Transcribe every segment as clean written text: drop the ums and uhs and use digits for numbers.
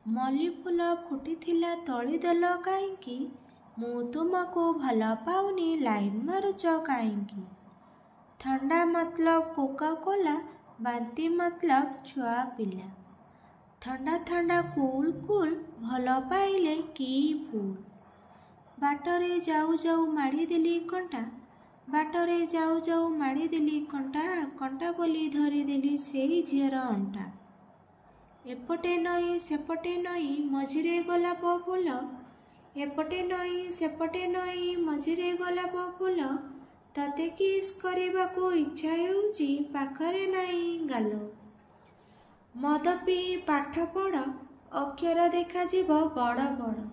ମଲ୍ଲି ଫୁଲ ଫୁଟିଥିଲା ତୋଳିଦେଲ କାହିଁକି? ମୁଁ ତୁମକୁ ଭଲ ପାଉନି ଲାଇନ୍ ମାରୁଛ କାହିଁକି? ଥଣ୍ଡା ମତଲବ କୋକାକୋଲା, ବାନ୍ତି ମତଲବ ଛୁଆ ପିଲା। ଥଣ୍ଡା ଥଣ୍ଡା କୁଲ୍ କୁଲ୍ ଭଲ ପାଇଲେ କି ଭୁଲ। ବାଟରେ ଯାଉ ଯାଉ ମାଡ଼ିଦେଲି କଣ୍ଟା, ବାଟରେ ଯାଉ ଯାଉ ମାଡ଼ିଦେଲି କଣ୍ଟା, କଣ୍ଟା ବୋଲି ଧରିଦେଲି ସେଇ ଝିଅର ଅଣ୍ଟା। ଏପଟେ ନଈ ସେପଟେ ନଈ ମଝିରେ ଗୋଲାପ ଫୁଲ, ଏପଟେ ନଈ ସେପଟେ ନଈ ମଝିରେ ଗୋଲାପ ଫୁଲ। ତତେ କିସ୍ କରିବାକୁ ଇଚ୍ଛା ହେଉଛି ପାଖରେ ନାହିଁ ଗାଲ। ମଦ ପିଇ ପାଠ ପଢ଼, ଅକ୍ଷର ଦେଖାଯିବ ବଡ଼ ବଡ଼।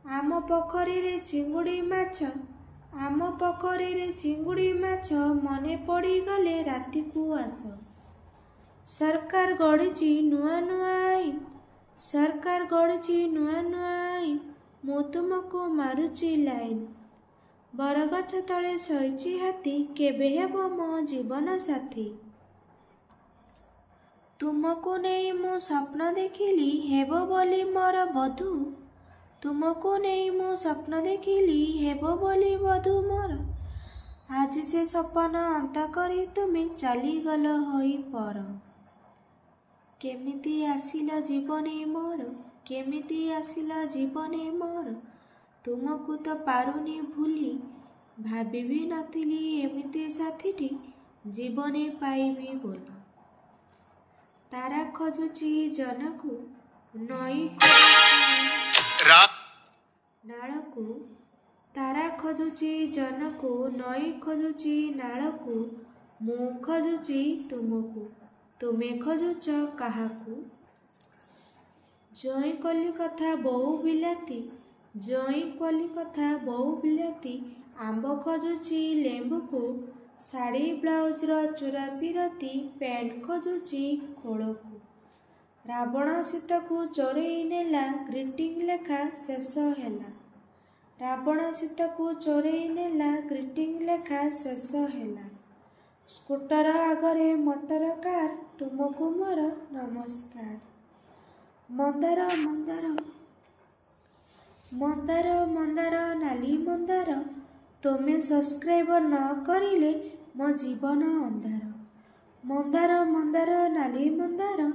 ଆମ ପୋଖରୀରେ ଚିଙ୍ଗୁଡ଼ି ମାଛ, ଆମ ପୋଖରୀରେ ଚିଙ୍ଗୁଡ଼ି ମାଛ, ମନେ ପଡ଼ିଗଲେ ରାତିକୁ ଆସ। ସରକାର ଗଢ଼ିଛି ନୂଆ ନୂଆ ଆଇନ, ସରକାର ଗଢ଼ିଛି ନୂଆ ନୂଆ ଆଇନ, ମୁଁ ତୁମକୁ ମାରୁଛି ଲାଇନ୍। ବରଗଛ ତଳେ ଶୋଇଛି ହାତୀ, କେବେ ହେବ ମୋ ଜୀବନ ସାଥୀ। ତୁମକୁ ନେଇ ମୁଁ ସ୍ୱପ୍ନ ଦେଖିଲି ହେବ ବୋଲି ମୋର ବଧୂ, ତୁମକୁ ନେଇ ମୁଁ ସ୍ୱପ୍ନ ଦେଖିଲି ହେବ ବୋଲି ବଧୂ ମୋର। ଆଜି ସେ ସପନ ଅନ୍ତ କରି ତୁମେ ଚାଲିଗଲ ହୋଇ ପର। କେମିତି ଆସିଲ ଜୀବନେ ମୋର, କେମିତି ଆସିଲ ଜୀବନେ ମୋର, ତୁମକୁ ତ ପାରୁନି ଭୁଲି। ଭାବିବି ନଥିଲି ଏମିତି ସାଥୀଟି ଜୀବନେ ପାଇବି ବୋଲି। ତାରା ଖୋଜୁଛି ଜହ୍ନକୁ, ନଈ ଖୋଜୁଛି ନାଳକୁ, ତାରା ଖୋଜୁଛି ଜହ୍ନକୁ, ନଈ ଖୋଜୁଛି ନାଳକୁ, ମୁଁ ଖୋଜୁଛି ତୁମକୁ, ତୁମେ ଖୋଜୁଛ କାହାକୁ? ଜଇଁ କଲିକଥା ବୋଉ ବିଲାତି, ଜଇଁ କଲିକଥା ବୋଉ ବିଲାତି, ଆମ୍ବ ଖୋଜୁଛି ଲେମ୍ବୁକୁ, ଶାଢ଼ୀ ବ୍ଲାଉଜର ଚୁରା ପିରତି, ପ୍ୟାଣ୍ଟ ଖୋଜୁଛି ଖୋଳକୁ। ରାବଣ ସୀତାକୁ ଚୋରେଇ ନେଲା, ଗ୍ରିଟିଂ ଲେଖା ଶେଷ ହେଲା। ରାବଣ ସୀତାକୁ ଚୋରେଇ ନେଲା, ଗ୍ରିଟିଂ ଲେଖା ଶେଷ ହେଲା। ସ୍କୁଟର ଆଗରେ ମୋଟର କାର୍, ତୁମକୁ ମୋର ନମସ୍କାର। ମନ୍ଦାର ମନ୍ଦାର ମନ୍ଦାର ମନ୍ଦାର ନାଲି ମନ୍ଦାର, ତୁମେ ସବସ୍କ୍ରାଇବ ନ କରିଲେ ମୋ ଜୀବନ ଅନ୍ଧାର। ମନ୍ଦାର ମନ୍ଦାର ନାଲି ମନ୍ଦାର,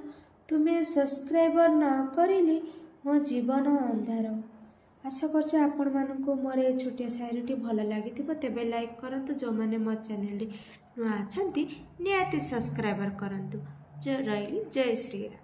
ତୁମେ ସବସ୍କ୍ରାଇବ ନ କରିଲେ ମୋ ଜୀବନ ଅନ୍ଧାର। ଆଶା କରୁଛି ଆପଣମାନଙ୍କୁ ମୋର ଏ ଛୋଟିଆ ସାୟରୀଟି ଭଲ ଲାଗିଥିବ। ତେବେ ଲାଇକ୍ କରନ୍ତୁ, ଯେଉଁମାନେ ମୋ ଚ୍ୟାନେଲରେ ନୂଆ ଅଛନ୍ତି ନିହାତି ସବସ୍କ୍ରାଇବର କରନ୍ତୁ। ରହିଲି, ଜୟ ଶ୍ରୀରାମ।